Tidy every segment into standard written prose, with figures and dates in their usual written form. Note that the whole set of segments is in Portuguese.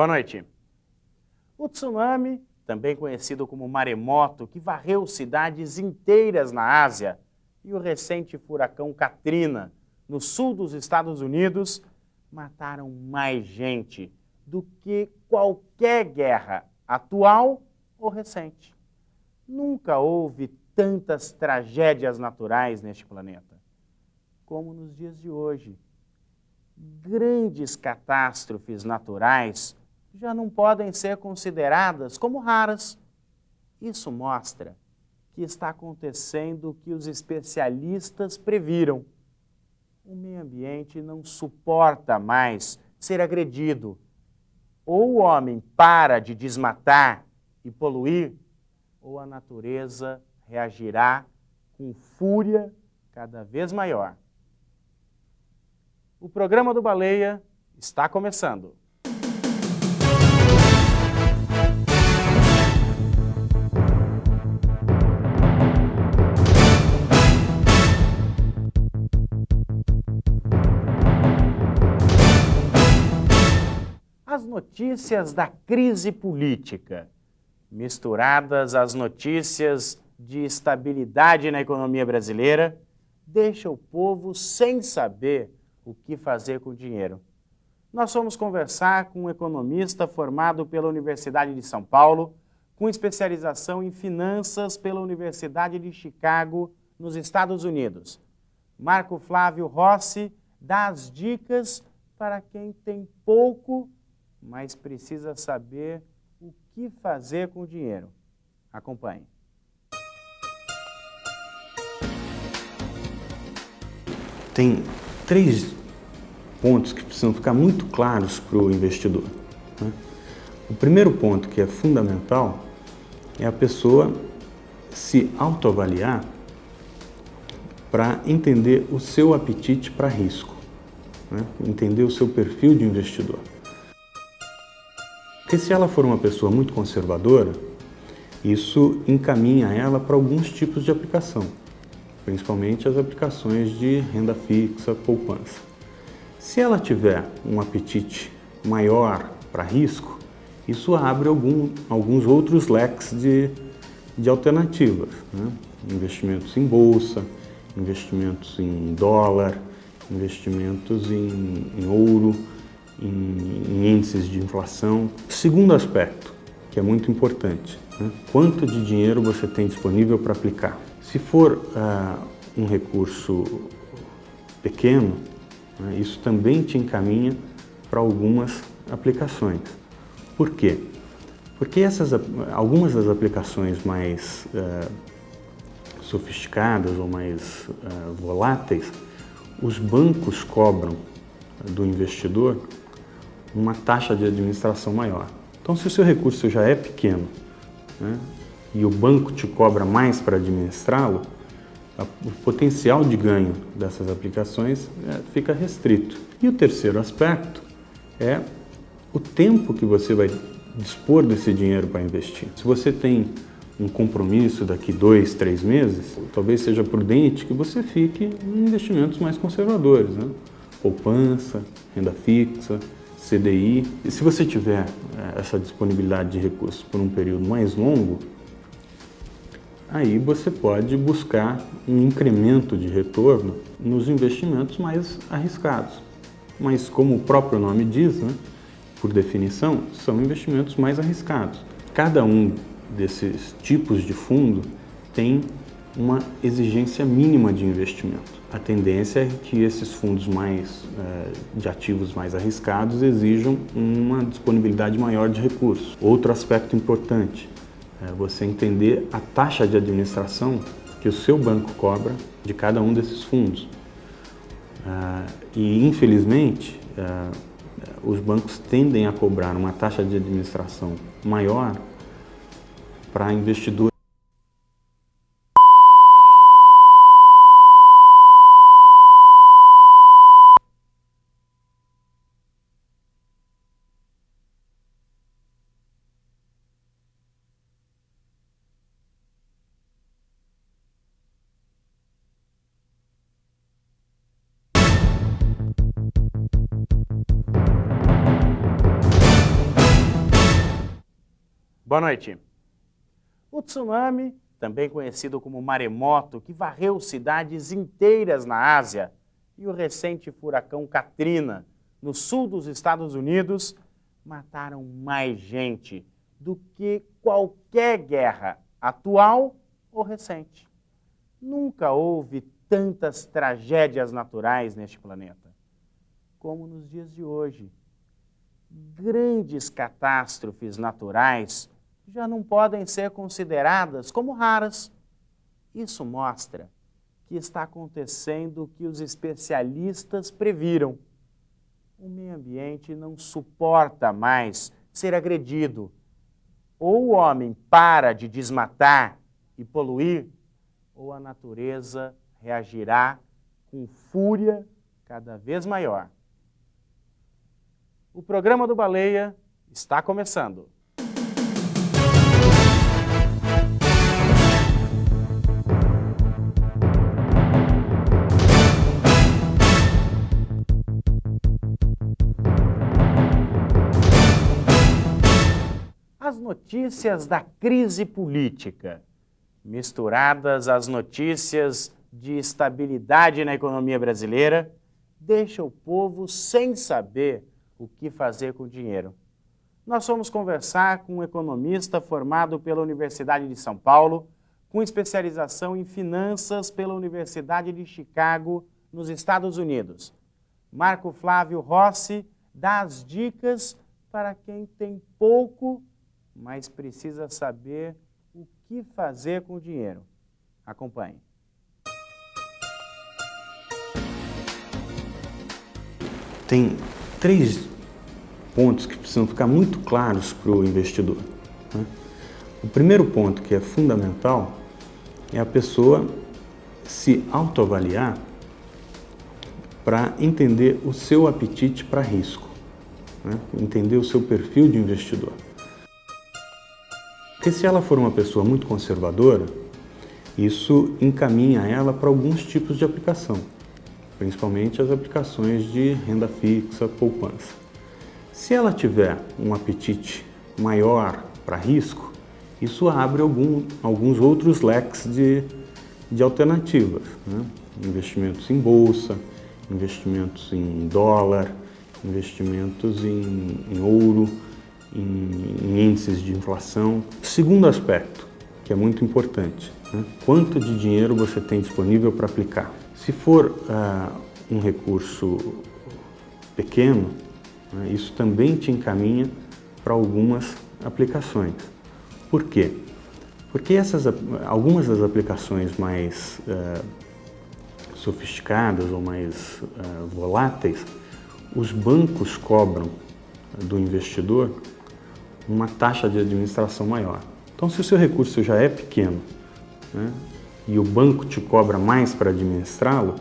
Boa noite. O tsunami, também conhecido como maremoto, que varreu cidades inteiras na Ásia, e o recente furacão Katrina, no sul dos Estados Unidos, mataram mais gente do que qualquer guerra atual ou recente. Nunca houve tantas tragédias naturais neste planeta como nos dias de hoje. Grandes catástrofes naturais já não podem ser consideradas como raras. Isso mostra que está acontecendo o que os especialistas previram. O meio ambiente não suporta mais ser agredido. Ou o homem para de desmatar e poluir, ou a natureza reagirá com fúria cada vez maior. O programa do Baleia está começando. As notícias da crise política, misturadas às notícias de estabilidade na economia brasileira, deixam o povo sem saber o que fazer com o dinheiro. Nós fomos conversar com um economista formado pela Universidade de São Paulo, com especialização em finanças pela Universidade de Chicago, nos Estados Unidos. Marco Flávio Rossi dá as dicas para quem tem pouco, mas precisa saber o que fazer com o dinheiro. Acompanhe. Tem 3 pontos que precisam ficar muito claros para o investidor, né? O primeiro ponto, que é fundamental, é a pessoa se autoavaliar para entender o seu apetite para risco, né? Entender o seu perfil de investidor. Porque se ela for uma pessoa muito conservadora, isso encaminha ela para alguns tipos de aplicação, principalmente as aplicações de renda fixa, poupança. Se ela tiver um apetite maior para risco, isso abre alguns outros leques de alternativas, né? Investimentos em bolsa, investimentos em dólar, investimentos em ouro, em índices de inflação. Segundo aspecto, que é muito importante, né? Quanto de dinheiro você tem disponível para aplicar? Se for um recurso pequeno, né, isso também te encaminha para algumas aplicações. Por quê? Porque algumas das aplicações mais sofisticadas ou mais voláteis, os bancos cobram do investidor uma taxa de administração maior. Então, se o seu recurso já é pequeno, né, e o banco te cobra mais para administrá-lo, o potencial de ganho dessas aplicações fica restrito. E o terceiro aspecto é o tempo que você vai dispor desse dinheiro para investir. Se você tem um compromisso daqui 2, 3 meses, talvez seja prudente que você fique em investimentos mais conservadores, né? Poupança, renda fixa, CDI. E se você tiver essa disponibilidade de recursos por um período mais longo, aí você pode buscar um incremento de retorno nos investimentos mais arriscados. Mas como o próprio nome diz, né, por definição, são investimentos mais arriscados. Cada um desses tipos de fundo tem uma exigência mínima de investimento. A tendência é que esses fundos de ativos mais arriscados exijam uma disponibilidade maior de recursos. Outro aspecto importante é você entender a taxa de administração que o seu banco cobra de cada um desses fundos. E, infelizmente, os bancos tendem a cobrar uma taxa de administração maior para investidores. Boa noite. O tsunami, também conhecido como maremoto, que varreu cidades inteiras na Ásia, e o recente furacão Katrina, no sul dos Estados Unidos, mataram mais gente do que qualquer guerra atual ou recente. Nunca houve tantas tragédias naturais neste planeta como nos dias de hoje. Grandes catástrofes naturais já não podem ser consideradas como raras. Isso mostra que está acontecendo o que os especialistas previram. O meio ambiente não suporta mais ser agredido. Ou o homem para de desmatar e poluir, ou a natureza reagirá com fúria cada vez maior. O programa do Baleia está começando. As notícias da crise política, misturadas às notícias de estabilidade na economia brasileira, deixam o povo sem saber o que fazer com o dinheiro. Nós fomos conversar com um economista formado pela Universidade de São Paulo, com especialização em finanças pela Universidade de Chicago, nos Estados Unidos. Marco Flávio Rossi dá as dicas para quem tem pouco, mas precisa saber o que fazer com o dinheiro. Acompanhe. Tem 3 pontos que precisam ficar muito claros para o investidor, né? O primeiro ponto, que é fundamental, é a pessoa se autoavaliar para entender o seu apetite para risco, né? Entender o seu perfil de investidor. Porque se ela for uma pessoa muito conservadora, isso encaminha ela para alguns tipos de aplicação, principalmente as aplicações de renda fixa, poupança. Se ela tiver um apetite maior para risco, isso abre alguns outros leques de alternativas, né? Investimentos em bolsa, investimentos em dólar, investimentos em ouro, em índices de inflação. Segundo aspecto, que é muito importante, né? Quanto de dinheiro você tem disponível para aplicar? Se for um recurso pequeno, né, isso também te encaminha para algumas aplicações. Por quê? Porque algumas das aplicações mais sofisticadas ou mais voláteis, os bancos cobram do investidor uma taxa de administração maior. Então, se o seu recurso já é pequeno, né, e o banco te cobra mais para administrá-lo,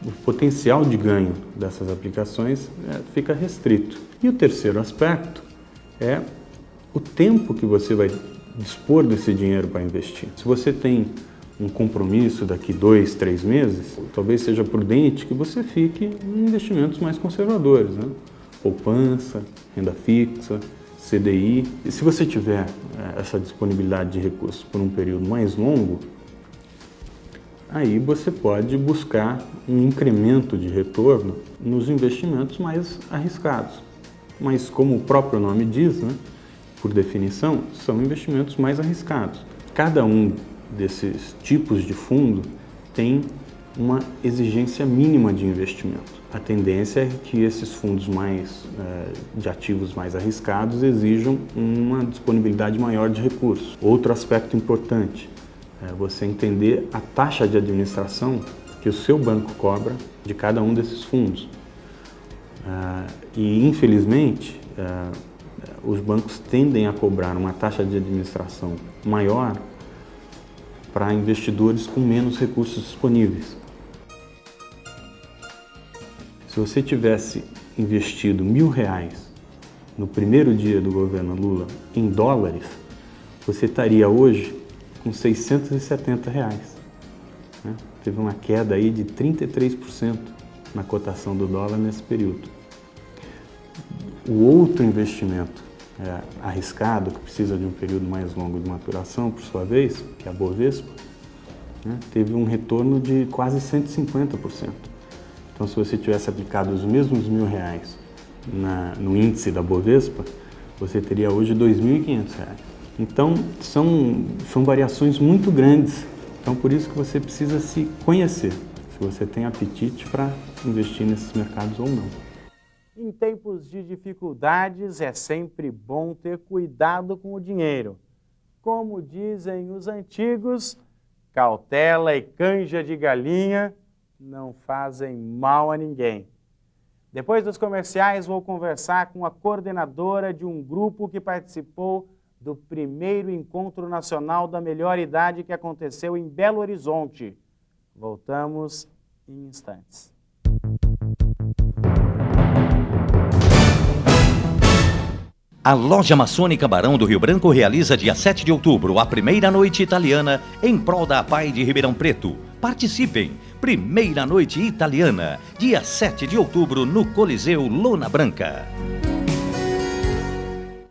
o potencial de ganho dessas aplicações fica restrito. E o terceiro aspecto é o tempo que você vai dispor desse dinheiro para investir. Se você tem um compromisso daqui 2, 3 meses, talvez seja prudente que você fique em investimentos mais conservadores, né? Poupança, renda fixa, CDI. E se você tiver essa disponibilidade de recursos por um período mais longo, aí você pode buscar um incremento de retorno nos investimentos mais arriscados. Mas como o próprio nome diz, né, por definição, são investimentos mais arriscados. Cada um desses tipos de fundo tem uma exigência mínima de investimento. A tendência é que esses fundos de ativos mais arriscados exijam uma disponibilidade maior de recursos. Outro aspecto importante é você entender a taxa de administração que o seu banco cobra de cada um desses fundos. E, infelizmente, os bancos tendem a cobrar uma taxa de administração maior para investidores com menos recursos disponíveis. Se você tivesse investido R$1.000 no primeiro dia do governo Lula em dólares, você estaria hoje com R$670. Né? Teve uma queda aí de 33% na cotação do dólar nesse período. O outro investimento arriscado, que precisa de um período mais longo de maturação, por sua vez, que é a Bovespa, né, teve um retorno de quase 150%. Então, se você tivesse aplicado os mesmos R$ 1.000 no índice da Bovespa, você teria hoje R$ 2.500. Então, são variações muito grandes. Então, por isso que você precisa se conhecer, se você tem apetite para investir nesses mercados ou não. Em tempos de dificuldades, é sempre bom ter cuidado com o dinheiro. Como dizem os antigos, cautela e canja de galinha não fazem mal a ninguém. Depois dos comerciais, vou conversar com a coordenadora de um grupo que participou do primeiro Encontro Nacional da Melhor Idade que aconteceu em Belo Horizonte. Voltamos em instantes. A Loja Maçônica Barão do Rio Branco realiza dia 7 de outubro a primeira noite italiana em prol da APAI de Ribeirão Preto. Participem! Primeira noite italiana, dia 7 de outubro no Coliseu Lona Branca.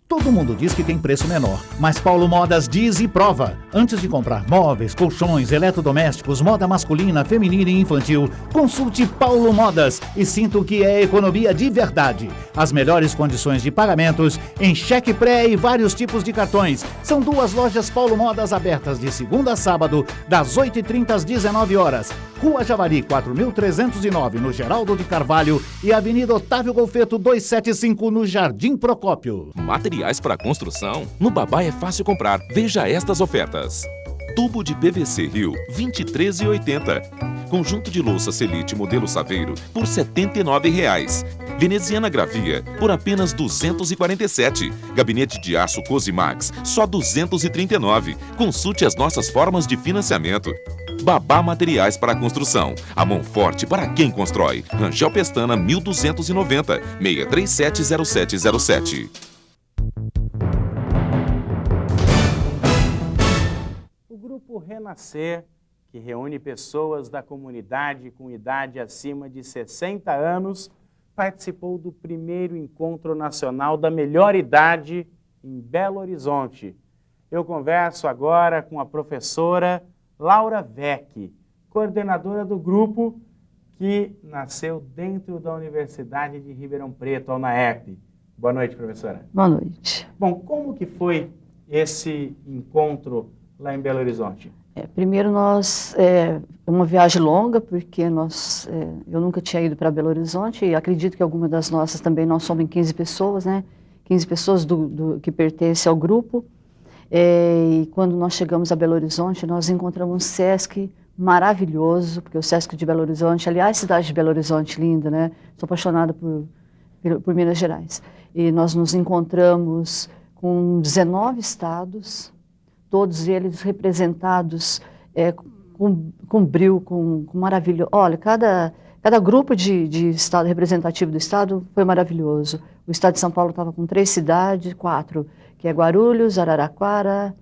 Todo mundo diz que tem preço menor, mas Paulo Modas diz e prova. Antes de comprar móveis, colchões, eletrodomésticos, moda masculina, feminina e infantil, consulte Paulo Modas e sinta o que é economia de verdade. As melhores condições de pagamentos em cheque pré e vários tipos de cartões. São 2 lojas Paulo Modas abertas de segunda a sábado, das 8h30 às 19h. Rua Javari 4.309, no Geraldo de Carvalho, e Avenida Otávio Golfeto 275, no Jardim Procópio. Materiais para construção? No Babá é fácil comprar. Veja estas ofertas. Tubo de PVC Rio, R$ 23,80. Conjunto de louça Celite modelo Saveiro, por R$ 79,00. Veneziana Gravia, por apenas R$ 247. Gabinete de aço Cosimax, só R$ 239. Consulte as nossas formas de financiamento. Babá Materiais para Construção. A mão forte para quem constrói. Rangel Pestana 1290, 6370707. O Grupo Renascer, que reúne pessoas da comunidade com idade acima de 60 anos, participou do primeiro Encontro Nacional da Melhor Idade em Belo Horizonte. Eu converso agora com a professora Laura Vecchi, coordenadora do grupo que nasceu dentro da Universidade de Ribeirão Preto, a UNAERP. Boa noite, professora. Boa noite. Bom, como que foi esse encontro lá em Belo Horizonte? Primeiro uma viagem longa, porque eu nunca tinha ido para Belo Horizonte e acredito que alguma das nossas também, nós somos em 15 pessoas, né? 15 pessoas que pertencem ao grupo. E quando nós chegamos a Belo Horizonte, nós encontramos um Sesc maravilhoso, porque o Sesc de Belo Horizonte, aliás, cidade de Belo Horizonte, linda, né? Sou apaixonada por Minas Gerais. E nós nos encontramos com 19 estados, todos eles representados com brio, com maravilha. Olha, cada grupo de estado representativo do estado foi maravilhoso. O estado de São Paulo estava com 3 cidades, 4, que é Guarulhos, Araraquara,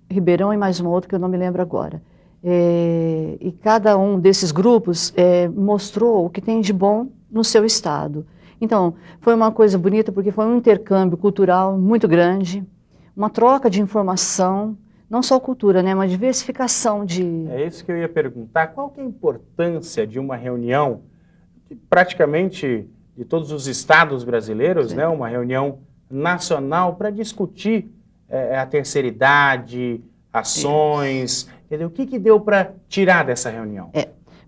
Ribeirão e mais uma outra que eu não me lembro agora. E cada um desses grupos mostrou o que tem de bom no seu estado. Então, foi uma coisa bonita porque foi um intercâmbio cultural muito grande, uma troca de informação, não só cultura, né, mas diversificação de... É isso que eu ia perguntar. Qual que é a importância de uma reunião, praticamente de todos os estados brasileiros, né, uma reunião nacional para discutir a terceira idade, ações, entendeu? O que deu para tirar dessa reunião?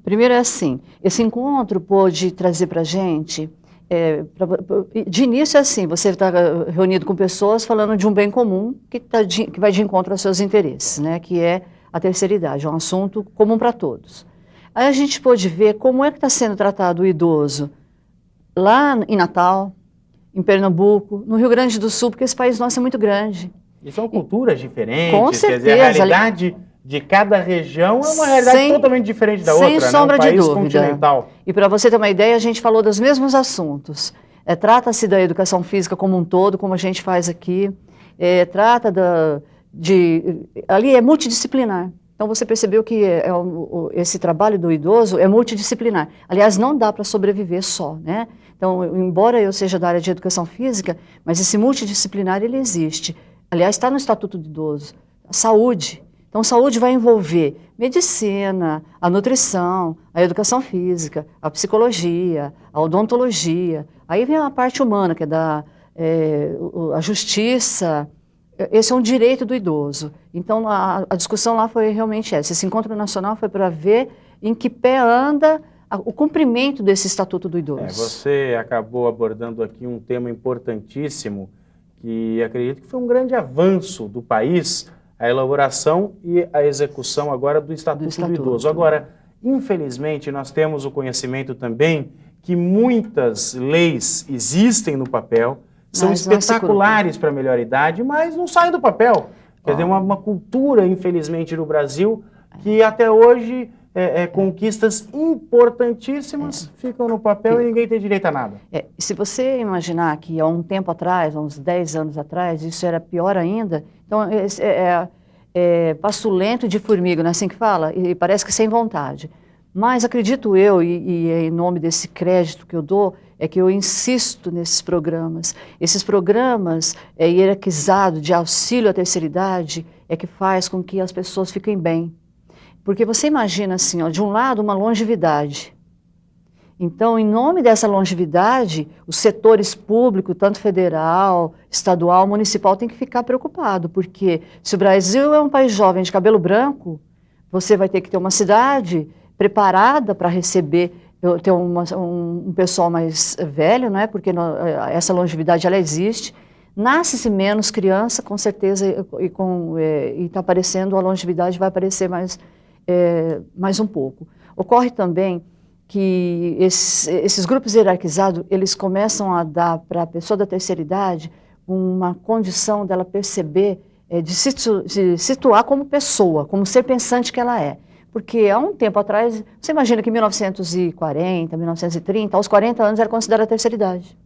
Primeiro assim, esse encontro pôde trazer para a gente, de início é assim, você está reunido com pessoas falando de um bem comum que vai de encontro aos seus interesses, né, que é a terceira idade, é um assunto comum para todos. Aí a gente pôde ver como é que está sendo tratado o idoso lá em Natal, em Pernambuco, no Rio Grande do Sul, porque esse país nosso é muito grande. E são culturas diferentes, com certeza. Quer dizer, a realidade de cada região é uma realidade totalmente diferente da outra, sem sombra né? Um de país dúvida. continental. E para você ter uma ideia, a gente falou dos mesmos assuntos. Trata-se da educação física como um todo, como a gente faz aqui. Ali é multidisciplinar. Então você percebeu que esse trabalho do idoso é multidisciplinar. Aliás, não dá para sobreviver só, né? Então, embora eu seja da área de educação física, mas esse multidisciplinar ele existe. Aliás, está no Estatuto do Idoso. A saúde. Então, saúde vai envolver medicina, a nutrição, a educação física, a psicologia, a odontologia. Aí vem a parte humana, que é a justiça. Esse é um direito do idoso. Então, a discussão lá foi realmente essa. Esse encontro nacional foi para ver em que pé anda o cumprimento desse Estatuto do Idoso. Você acabou abordando aqui um tema importantíssimo, que acredito que foi um grande avanço do país, a elaboração e a execução agora do Estatuto do Idoso. Agora, infelizmente, nós temos o conhecimento também que muitas leis existem no papel, são espetaculares para a melhor idade, mas não saem do papel. Quer dizer, uma cultura, infelizmente, no Brasil, que até hoje conquistas importantíssimas ficam no papel e ninguém tem direito a nada. Se você imaginar que há um tempo atrás, há uns 10 anos atrás, isso era pior ainda, então passo lento de formiga, não é assim que fala? E parece que sem vontade. Mas acredito eu, e em nome desse crédito que eu dou, é que eu insisto nesses programas. Esses programas hierarquizados de auxílio à terceira idade é que faz com que as pessoas fiquem bem. Porque você imagina assim, ó, de um lado uma longevidade. Então, em nome dessa longevidade, os setores públicos, tanto federal, estadual, municipal, tem que ficar preocupado, porque se o Brasil é um país jovem de cabelo branco, você vai ter que ter uma cidade preparada para receber, ter um pessoal mais velho, não é? Porque essa longevidade ela existe. Nasce-se menos criança, com certeza, e está aparecendo, a longevidade vai aparecer mais um pouco. Ocorre também que esses grupos hierarquizados, eles começam a dar para a pessoa da terceira idade uma condição dela perceber, de se situar como pessoa, como ser pensante que ela é. Porque há um tempo atrás, você imagina que em 1940, 1930, aos 40 anos era considerada a terceira idade.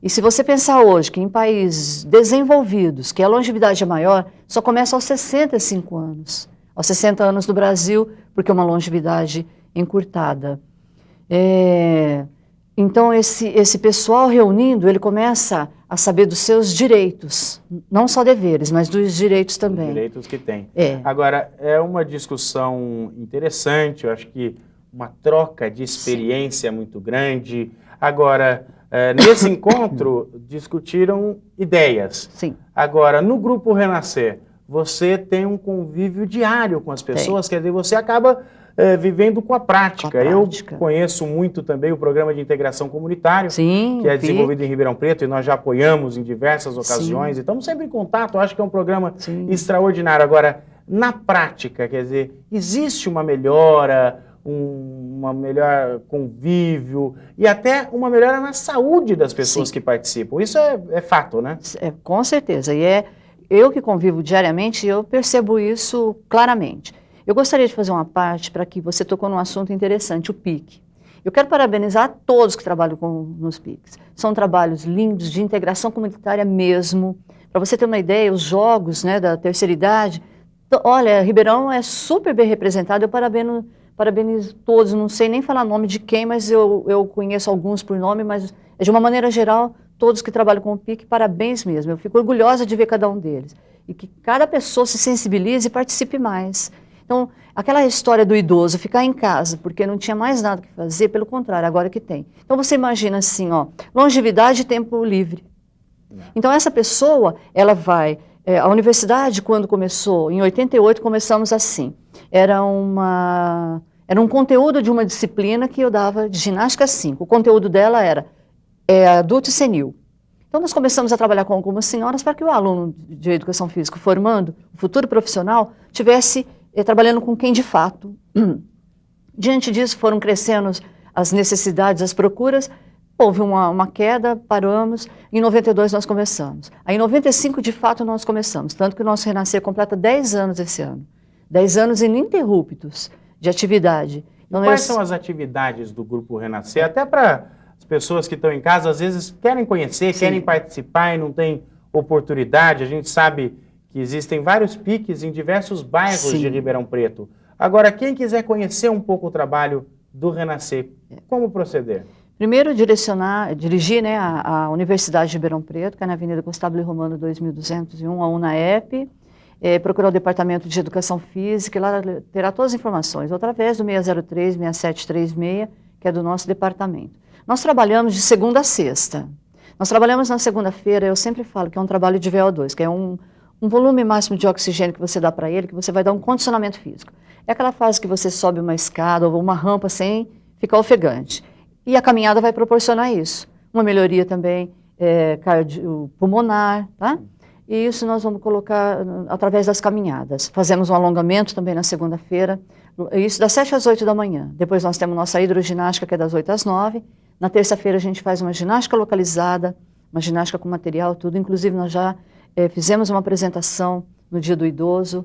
E se você pensar hoje que em países desenvolvidos, que a longevidade é maior, só começa aos 65 anos. Aos 60 anos no Brasil, porque é uma longevidade encurtada. Então, esse pessoal reunindo, ele começa a saber dos seus direitos, não só deveres, mas dos direitos também. Os direitos que tem. Agora, é uma discussão interessante, eu acho que uma troca de experiência muito grande. Agora, nesse encontro, discutiram ideias. Sim. Agora, no Grupo Renascer, você tem um convívio diário com as pessoas, quer dizer, você acaba vivendo com a prática. Eu conheço muito também o Programa de Integração Comunitário, que é desenvolvido em Ribeirão Preto, e nós já apoiamos em diversas ocasiões, e estamos sempre em contato, eu acho que é um programa extraordinário. Agora, na prática, quer dizer, existe uma melhora, uma melhor convívio e até uma melhora na saúde das pessoas que participam. Isso é fato, né? Com certeza, e eu que convivo diariamente, eu percebo isso claramente. Eu gostaria de fazer uma parte para que você tocou num assunto interessante, o PIC. Eu quero parabenizar a todos que trabalham nos PICs. São trabalhos lindos, de integração comunitária mesmo. Para você ter uma ideia, os jogos, né, da terceira idade, olha, Ribeirão é super bem representado, eu parabenizo todos, não sei nem falar nome de quem, mas eu conheço alguns por nome, mas de uma maneira geral, todos que trabalham com o PIC, parabéns mesmo. Eu fico orgulhosa de ver cada um deles. E que cada pessoa se sensibilize e participe mais. Então, aquela história do idoso ficar em casa, porque não tinha mais nada que fazer, pelo contrário, agora que tem. Então, você imagina assim, ó, longevidade e tempo livre. Então, essa pessoa, ela vai... a universidade, quando começou, em 88, começamos assim. Era um conteúdo de uma disciplina que eu dava de ginástica 5. O conteúdo dela era adulto e senil. Então, nós começamos a trabalhar com algumas senhoras para que o aluno de educação física formando, o futuro profissional, tivesse trabalhando com quem de fato. Diante disso, foram crescendo as necessidades, as procuras, houve uma queda, paramos, em 92 nós começamos. Aí em 95, de fato, nós começamos, tanto que o nosso Renascer completa 10 anos esse ano. 10 anos ininterruptos de atividade. Então, quais são as atividades do Grupo Renascer? Até para as pessoas que estão em casa, às vezes querem conhecer, querem participar e não têm oportunidade. A gente sabe que existem vários piques em diversos bairros Sim. de Ribeirão Preto. Agora, quem quiser conhecer um pouco o trabalho do Renascer, como proceder? Primeiro, dirigir, né, a Universidade de Ribeirão Preto, que é na Avenida Constable Romano 2201, a UNAEP, procurar o Departamento de Educação Física, e lá terá todas as informações, ou através do 603-6736, que é do nosso departamento. Nós trabalhamos de segunda a sexta. Nós trabalhamos na segunda-feira, eu sempre falo que é um trabalho de VO2, que é um volume máximo de oxigênio que você dá para ele, que você vai dar um condicionamento físico. É aquela fase que você sobe uma escada ou uma rampa sem ficar ofegante. E a caminhada vai proporcionar isso. Uma melhoria também cardiopulmonar, tá? E isso nós vamos colocar através das caminhadas. Fazemos um alongamento também na segunda-feira, isso das 7 às 8 da manhã. Depois nós temos nossa hidroginástica, que é das 8 às 9. Na terça-feira a gente faz uma ginástica localizada, uma ginástica com material, tudo. Inclusive nós já fizemos uma apresentação no Dia do Idoso.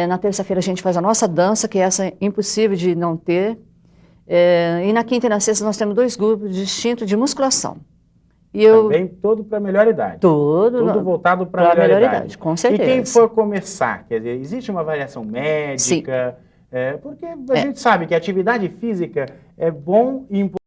Na terça-feira a gente faz a nossa dança, que essa é impossível de não ter. E na quinta e na sexta nós temos 2 grupos distintos de musculação. Também todo para a melhor idade. Tudo voltado para a melhor idade. Com certeza. E quem for começar, quer dizer, existe uma avaliação médica? Porque a gente sabe que a atividade física é bom e importante.